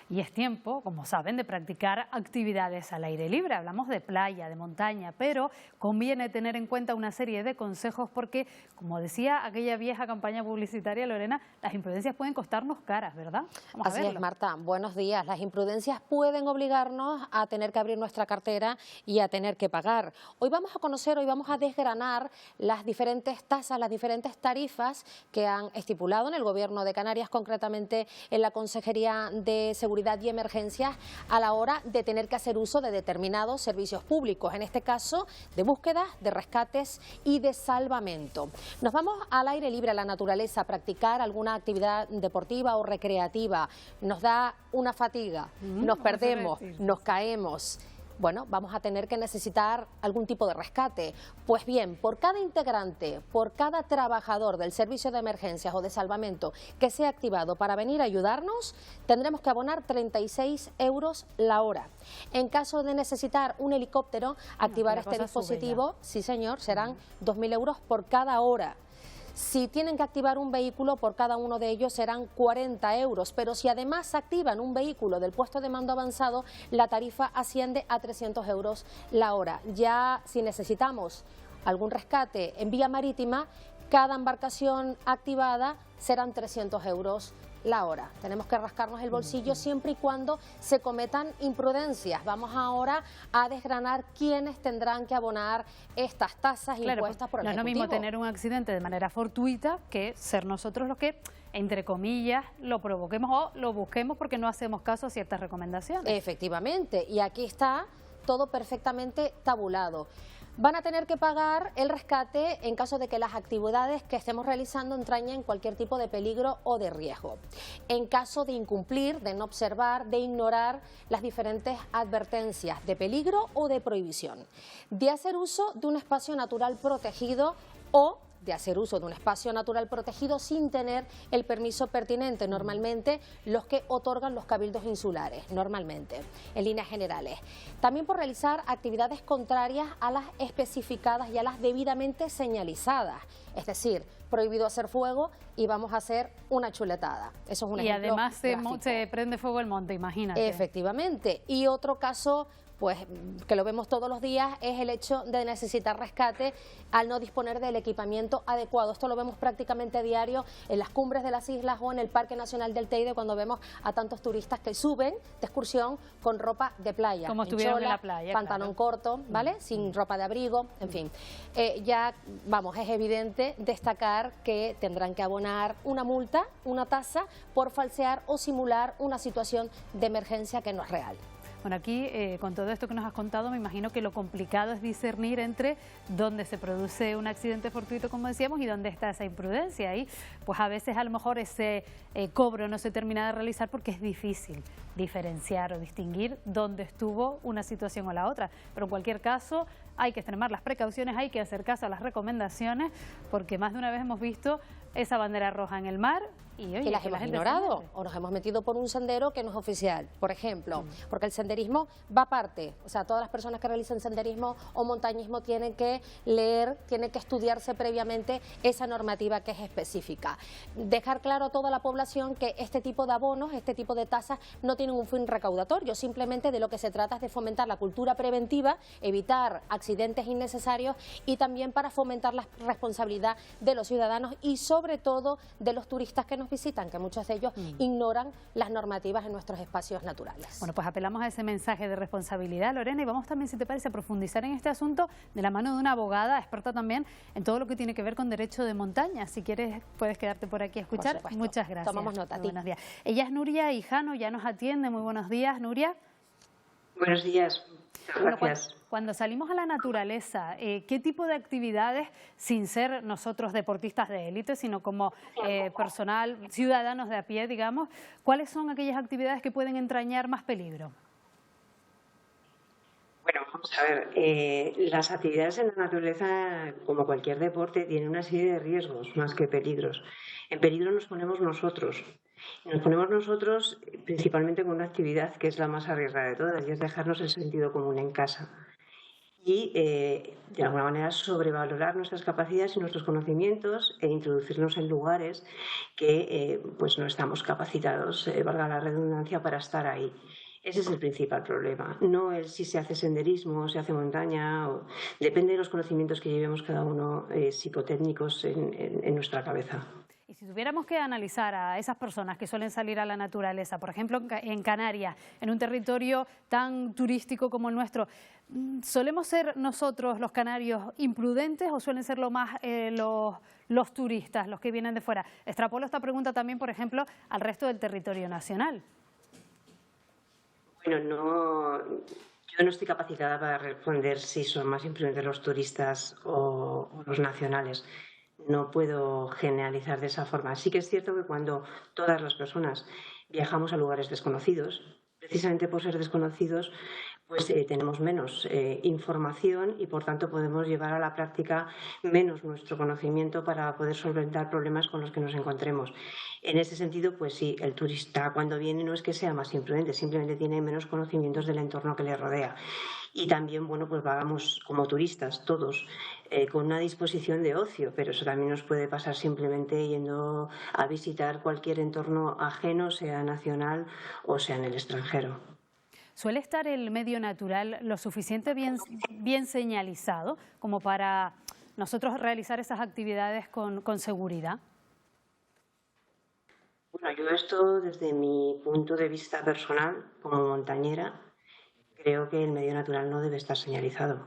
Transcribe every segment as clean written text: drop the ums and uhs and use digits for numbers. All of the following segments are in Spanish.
Y es tiempo, como saben, de practicar actividades al aire libre. Hablamos de playa, de montaña, pero conviene tener en cuenta una serie de consejos porque, como decía aquella vieja campaña publicitaria, Lorena, las imprudencias pueden costarnos caras, ¿verdad? Vamos a Así verlo. es, Marta. Buenos días. Las imprudencias pueden obligarnos a tener que abrir nuestra cartera y a tener que pagar. Hoy vamos a desgranar las diferentes tasas, las diferentes tarifas que han estipulado en el Gobierno de Canarias, concretamente en la Consejería de Seguridad y Emergencias, a la hora de tener que hacer uso de determinados servicios públicos, en este caso de búsquedas, de rescates y de salvamento. Nos vamos al aire libre, a la naturaleza, a practicar alguna actividad deportiva o recreativa. Nos da una fatiga, nos perdemos, nos caemos. Bueno, vamos a tener que necesitar algún tipo de rescate. Pues bien, por cada integrante, por cada trabajador del servicio de emergencias o de salvamento que sea activado para venir a ayudarnos, tendremos que abonar 36 euros la hora. En caso de necesitar un helicóptero, activar este dispositivo, sí señor, serán 2.000 euros por cada hora. Si tienen que activar un vehículo, por cada uno de ellos serán 40 euros, pero si además activan un vehículo del puesto de mando avanzado, la tarifa asciende a 300 euros la hora. Ya si necesitamos algún rescate en vía marítima, cada embarcación activada serán 300 euros la hora. Tenemos que rascarnos el bolsillo siempre y cuando se cometan imprudencias. Vamos ahora a desgranar quiénes tendrán que abonar estas tasas impuestas por el Ejecutivo. No es lo mismo tener un accidente de manera fortuita que ser nosotros los que, entre comillas, lo provoquemos o lo busquemos porque no hacemos caso a ciertas recomendaciones. Efectivamente, y aquí está todo perfectamente tabulado. Van a tener que pagar el rescate en caso de que las actividades que estemos realizando entrañen cualquier tipo de peligro o de riesgo. En caso de incumplir, de no observar, de ignorar las diferentes advertencias de peligro o de prohibición. De hacer uso de un espacio natural protegido o de hacer uso de un espacio natural protegido sin tener el permiso pertinente, normalmente los que otorgan los cabildos insulares, normalmente, en líneas generales. También por realizar actividades contrarias a las especificadas y a las debidamente señalizadas, es decir, prohibido hacer fuego y vamos a hacer una chuletada. Eso es un ejemplo. Y además se prende fuego el monte, imagínate. Efectivamente. Y otro caso, pues que lo vemos todos los días, es el hecho de necesitar rescate al no disponer del equipamiento adecuado. Esto lo vemos prácticamente a diario en las cumbres de las islas o en el Parque Nacional del Teide, cuando vemos a tantos turistas que suben de excursión con ropa de playa. Como estuvieron en la playa. Pantalón corto, ¿vale? Sin ropa de abrigo, en fin. Ya, vamos, es evidente destacar que tendrán que abonar una multa, una tasa, por falsear o simular una situación de emergencia que no es real. Bueno, aquí con todo esto que nos has contado, me imagino que lo complicado es discernir entre dónde se produce un accidente fortuito, como decíamos, y dónde está esa imprudencia. Y pues a veces a lo mejor ese cobro no se termina de realizar porque es difícil diferenciar o distinguir dónde estuvo una situación o la otra. Pero en cualquier caso hay que extremar las precauciones, hay que hacer caso a las recomendaciones, porque más de una vez hemos visto esa bandera roja en el mar y oye, que las hemos ignorado o nos hemos metido por un sendero que no es oficial, por ejemplo, porque el senderismo va aparte, o sea, todas las personas que realicen senderismo o montañismo tienen que leer, tienen que estudiarse previamente esa normativa que es específica. Dejar claro a toda la población que este tipo de abonos, este tipo de tasas no tienen un fin recaudatorio, simplemente de lo que se trata es de fomentar la cultura preventiva, evitar accidentes innecesarios y también para fomentar la responsabilidad de los ciudadanos y sobre todo de los turistas que nos visitan, que muchos de ellos ignoran las normativas en nuestros espacios naturales. Bueno, pues apelamos a ese mensaje de responsabilidad, Lorena, y vamos también, si te parece, a profundizar en este asunto de la mano de una abogada, experta también en todo lo que tiene que ver con derecho de montaña. Si quieres, puedes quedarte por aquí a escuchar. Muchas gracias. Tomamos nota. Buenos días. Ella es Nuria Hijano, ya nos atiende. Muy buenos días, Nuria. Buenos días. Gracias. Cuando salimos a la naturaleza, ¿qué tipo de actividades, sin ser nosotros deportistas de élite, sino como personal, ciudadanos de a pie, digamos, cuáles son aquellas actividades que pueden entrañar más peligro? Bueno, vamos a ver, las actividades en la naturaleza, como cualquier deporte, tienen una serie de riesgos más que peligros. En peligro nos ponemos nosotros. Nos ponemos nosotros principalmente con una actividad que es la más arriesgada de todas, y es dejarnos el sentido común en casa. y, de alguna manera, sobrevalorar nuestras capacidades y nuestros conocimientos e introducirnos en lugares que pues no estamos capacitados, valga la redundancia, para estar ahí. Ese es el principal problema, no el si se hace senderismo o se hace montaña, depende de los conocimientos que llevemos cada uno psicotécnicos en nuestra cabeza. Y si tuviéramos que analizar a esas personas que suelen salir a la naturaleza, por ejemplo en Canarias, en un territorio tan turístico como el nuestro, ¿solemos ser nosotros los canarios imprudentes o suelen ser lo más los turistas, los que vienen de fuera? Extrapolo esta pregunta también, por ejemplo, al resto del territorio nacional. Bueno, yo no estoy capacitada para responder si son más imprudentes los turistas o los nacionales. No puedo generalizar de esa forma. Sí que es cierto que cuando todas las personas viajamos a lugares desconocidos, precisamente por ser desconocidos, pues tenemos menos información y por tanto podemos llevar a la práctica menos nuestro conocimiento para poder solventar problemas con los que nos encontremos. En ese sentido, pues sí, el turista cuando viene no es que sea más imprudente, simplemente tiene menos conocimientos del entorno que le rodea. Y también, bueno, pues vamos como turistas todos con una disposición de ocio, pero eso también nos puede pasar simplemente yendo a visitar cualquier entorno ajeno, sea nacional o sea en el extranjero. ¿Suele estar el medio natural lo suficiente bien señalizado como para nosotros realizar esas actividades con seguridad? Bueno, yo esto desde mi punto de vista personal, como montañera, creo que el medio natural no debe estar señalizado.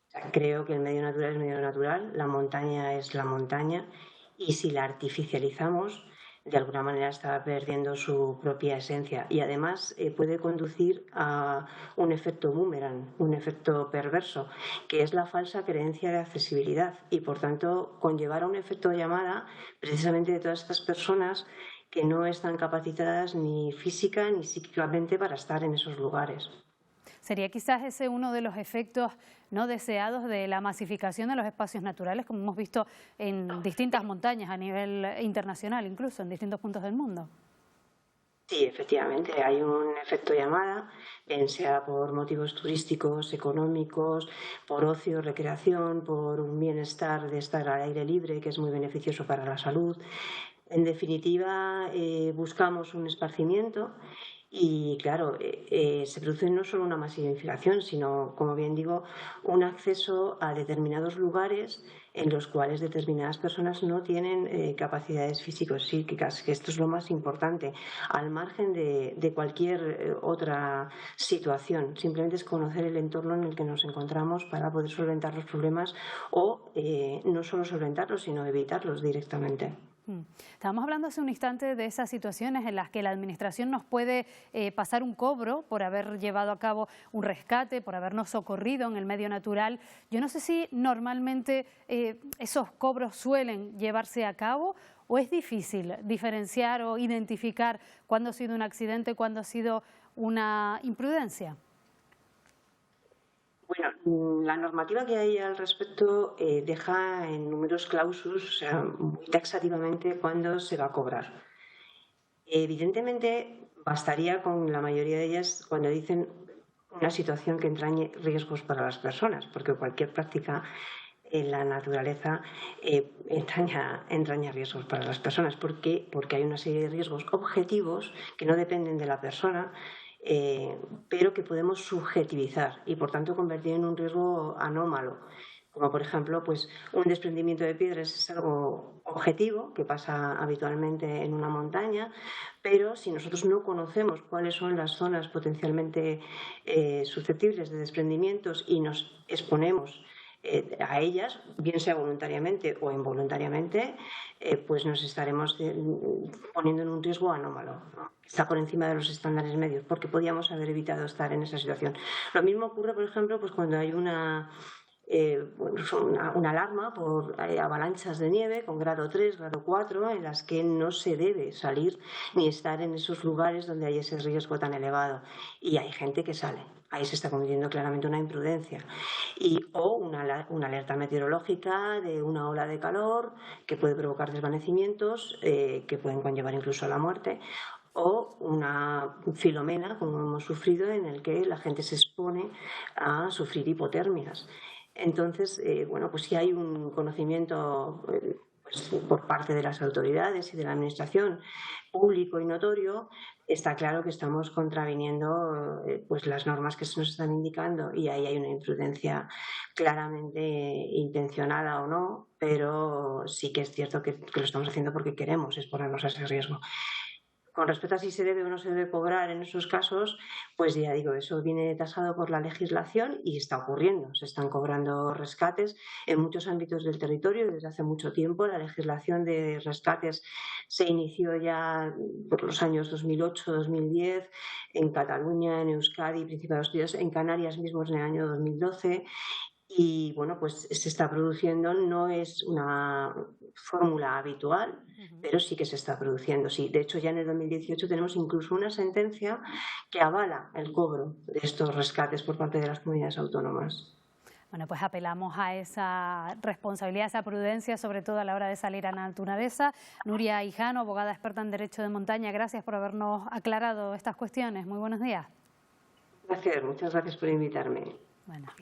O sea, creo que el medio natural es medio natural, la montaña es la montaña y si la artificializamos, de alguna manera está perdiendo su propia esencia y además puede conducir a un efecto boomerang, un efecto perverso, que es la falsa creencia de accesibilidad y por tanto conllevar a un efecto de llamada precisamente de todas estas personas que no están capacitadas ni física ni psíquicamente para estar en esos lugares. ¿Sería quizás ese uno de los efectos no deseados de la masificación de los espacios naturales, como hemos visto en distintas montañas a nivel internacional, incluso en distintos puntos del mundo? Sí, efectivamente, hay un efecto llamada, bien sea por motivos turísticos, económicos, por ocio, recreación, por un bienestar de estar al aire libre, que es muy beneficioso para la salud. En definitiva, buscamos un esparcimiento. Y claro, se produce no solo una masificación, sino, como bien digo, un acceso a determinados lugares en los cuales determinadas personas no tienen capacidades físico-psíquicas, que esto es lo más importante, al margen de cualquier otra situación. Simplemente es conocer el entorno en el que nos encontramos para poder solventar los problemas o no solo solventarlos, sino evitarlos directamente. Estábamos hablando hace un instante de esas situaciones en las que la Administración nos puede pasar un cobro por haber llevado a cabo un rescate, por habernos socorrido en el medio natural. Yo no sé si normalmente esos cobros suelen llevarse a cabo o es difícil diferenciar o identificar cuándo ha sido un accidente, cuándo ha sido una imprudencia. Bueno, la normativa que hay al respecto deja en números clausus, o sea, muy taxativamente cuándo se va a cobrar. Evidentemente, bastaría con la mayoría de ellas cuando dicen una situación que entrañe riesgos para las personas, porque cualquier práctica en la naturaleza entraña riesgos para las personas. ¿Por qué? Porque hay una serie de riesgos objetivos que no dependen de la persona, pero que podemos subjetivizar y por tanto convertir en un riesgo anómalo, como por ejemplo pues un desprendimiento de piedras es algo objetivo que pasa habitualmente en una montaña, pero si nosotros no conocemos cuáles son las zonas potencialmente susceptibles de desprendimientos y nos exponemos a ellas, bien sea voluntariamente o involuntariamente, pues nos estaremos poniendo en un riesgo anómalo, ¿no? Está por encima de los estándares medios, porque podíamos haber evitado estar en esa situación. Lo mismo ocurre, por ejemplo, pues cuando hay una alarma por avalanchas de nieve con grado 3, grado 4, en las que no se debe salir ni estar en esos lugares donde hay ese riesgo tan elevado. Y hay gente que sale. Ahí se está cometiendo claramente una imprudencia. O una alerta meteorológica de una ola de calor que puede provocar desvanecimientos que pueden conllevar incluso a la muerte. o una Filomena, como hemos sufrido, en el que la gente se expone a sufrir hipotermias. Entonces, bueno, pues si hay un conocimiento pues, por parte de las autoridades y de la Administración público y notorio, está claro que estamos contraviniendo pues las normas que se nos están indicando, y ahí hay una imprudencia claramente intencionada o no, pero sí que es cierto que lo estamos haciendo porque queremos exponernos a ese riesgo. Con respecto a si se debe o no se debe cobrar en esos casos, pues ya digo, eso viene tasado por la legislación y está ocurriendo. Se están cobrando rescates en muchos ámbitos del territorio desde hace mucho tiempo. La legislación de rescates se inició ya por los años 2008-2010 en Cataluña, en Euskadi, Principado de Asturias, en Canarias mismos en el año 2012. Y bueno, pues se está produciendo, no es una fórmula habitual, pero sí que se está produciendo. Sí, de hecho, ya en el 2018 tenemos incluso una sentencia que avala el cobro de estos rescates por parte de las comunidades autónomas. Bueno, pues apelamos a esa responsabilidad, a esa prudencia, sobre todo a la hora de salir a la naturaleza. Nuria Hijano, abogada experta en Derecho de Montaña, gracias por habernos aclarado estas cuestiones. Muy buenos días. Gracias, muchas gracias por invitarme. Buenos días.